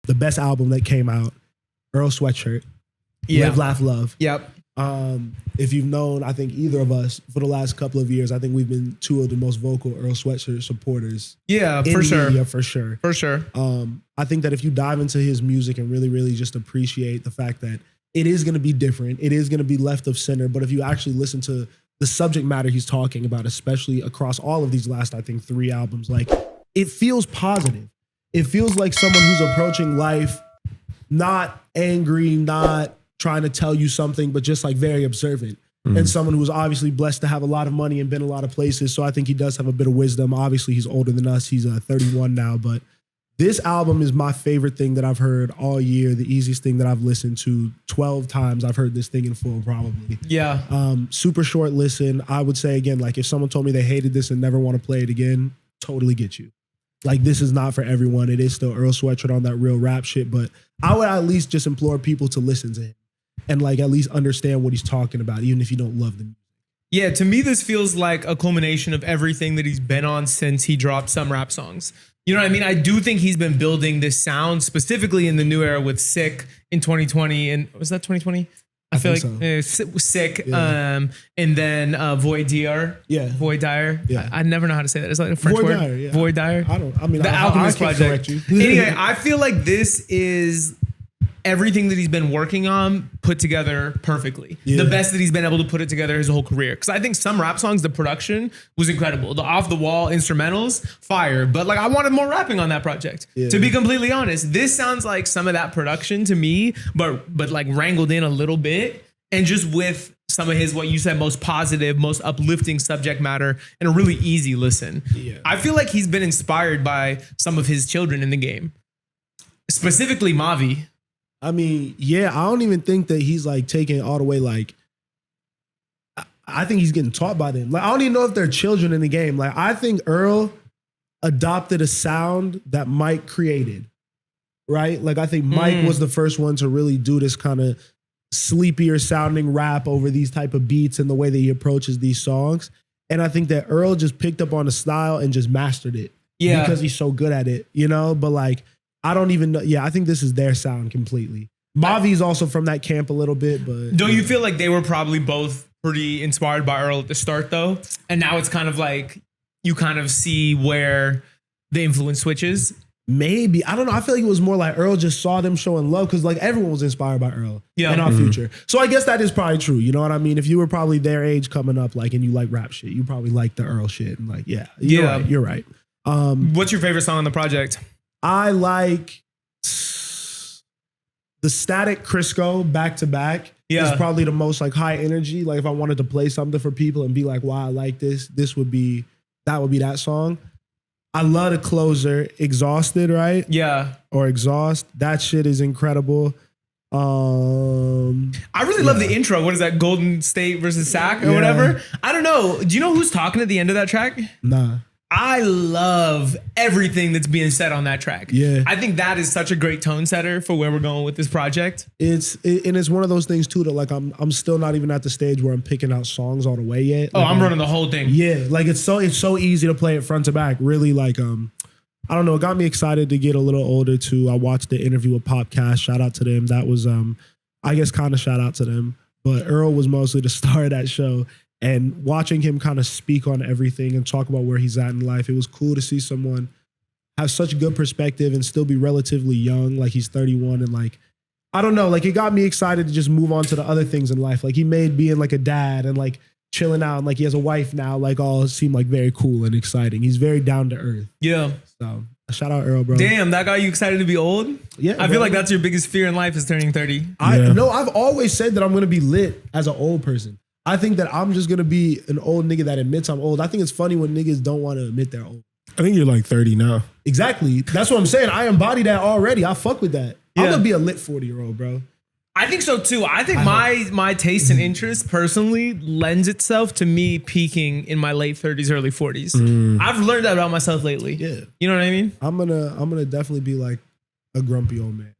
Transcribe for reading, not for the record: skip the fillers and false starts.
the best album that came out, Earl Sweatshirt, Live, Laugh, Love. Yep. If you've known, I think either of us for the last couple of years, I think we've been two of the most vocal Earl Sweatshirt supporters. Yeah, in for sure. media, for sure. For sure. I think that if you dive into his music and really, really just appreciate the fact that it is going to be different, it is going to be left of center, but if you actually listen to the subject matter he's talking about, especially across all of these last, I think, 3 albums, like it feels positive. It feels like someone who's approaching life not angry, not trying to tell you something, but just like very observant. And someone who's obviously blessed to have a lot of money and been a lot of places. So I think he does have a bit of wisdom. Obviously, he's older than us. He's 31 now. But this album is my favorite thing that I've heard all year. The easiest thing that I've listened to 12 times. I've heard this thing in full probably. Yeah. Super short listen. I would say, again, like if someone told me they hated this and never want to play it again, totally get you. Like this is not for everyone. It is still Earl Sweatshirt on that real rap shit. But I would at least just implore people to listen to him. And like at least understand what he's talking about, even if you don't love them. Yeah, to me, this feels like a culmination of everything that he's been on since he dropped some rap songs. You know what I mean? I do think he's been building this sound specifically in the new era with Sick in 2020. And was that 2020? I feel like so. Sick. Yeah. And then Void DR. Yeah. Void Dire. Yeah. I never know how to say that. It's like a French Void word. Dire, yeah. Void Dire. The Alchemist I Project. correct you. Anyway, I feel like this is everything that he's been working on put together perfectly. Yeah. The best that he's been able to put it together his whole career. Because I think some rap songs, the production was incredible. The off the wall instrumentals, fire. But like I wanted more rapping on that project. Yeah. To be completely honest, this sounds like some of that production to me, but like wrangled in a little bit, and just with some of his, what you said, most positive, most uplifting subject matter, and a really easy listen. Yeah. I feel like he's been inspired by some of his children in the game, specifically Mavi. I mean, yeah, I don't even think that he's like taking it all the way. Like, I think he's getting taught by them. Like, I don't even know if they're children in the game. Like, I think Earl adopted a sound that Mike created, right? Like, I think Mike was the first one to really do this kind of sleepier sounding rap over these type of beats and the way that he approaches these songs. And I think that Earl just picked up on the style and just mastered it. Yeah. Because he's so good at it, you know? But like, I don't even know. Yeah, I think this is their sound completely. Mavi's also from that camp a little bit, but don't you feel like they were probably both pretty inspired by Earl at the start though? And now it's kind of like you kind of see where the influence switches. maybe. I don't know. I feel like it was more like Earl just saw them showing love because like everyone was inspired by Earl in our future. So I guess that is probably true. You know what I mean? If you were probably their age coming up, like, and you like rap shit, you probably like the Earl shit. And like, yeah, you're right. What's your favorite song on the project? I like the Static Crisco back to back is probably the most like high energy. Like if I wanted to play something for people and be like, why I like this, that would be that song. I love the closer, Exhausted, right? Yeah. Or Exhaust. That shit is incredible. I really love the intro. What is that? Golden State versus Sac or whatever? I don't know. Do you know who's talking at the end of that track? Nah. I love everything that's being said on that track. Yeah. I think that is such a great tone setter for where we're going with this project. And it's one of those things too that like I'm still not even at the stage where I'm picking out songs all the way yet. Like, I'm running the whole thing. Yeah, like it's so easy to play it front to back. Really, like I don't know, it got me excited to get a little older too. I watched the interview with Popcast. Shout out to them. That was I guess kind of shout out to them. But Earl was mostly the star of that show. And watching him kind of speak on everything and talk about where he's at in life, it was cool to see someone have such a good perspective and still be relatively young. Like he's 31 and like, I don't know, like it got me excited to just move on to the other things in life. Like he made being like a dad and like chilling out and like he has a wife now, like all seem like very cool and exciting. He's very down to earth. Yeah. So shout out Earl, bro. Damn, that got you excited to be old? Yeah. I feel like that's your biggest fear in life is turning 30. I've always said that I'm going to be lit as an old person. I think that I'm just going to be an old nigga that admits I'm old. I think it's funny when niggas don't want to admit they're old. I think you're like 30 now. Exactly. That's what I'm saying. I embody that already. I fuck with that. I'm going to be a lit 40-year-old, bro. I think so too. I think my taste and interest personally lends itself to me peaking in my late 30s, early 40s. I've learned that about myself lately. Yeah. You know what I mean? I'm gonna definitely be like a grumpy old man.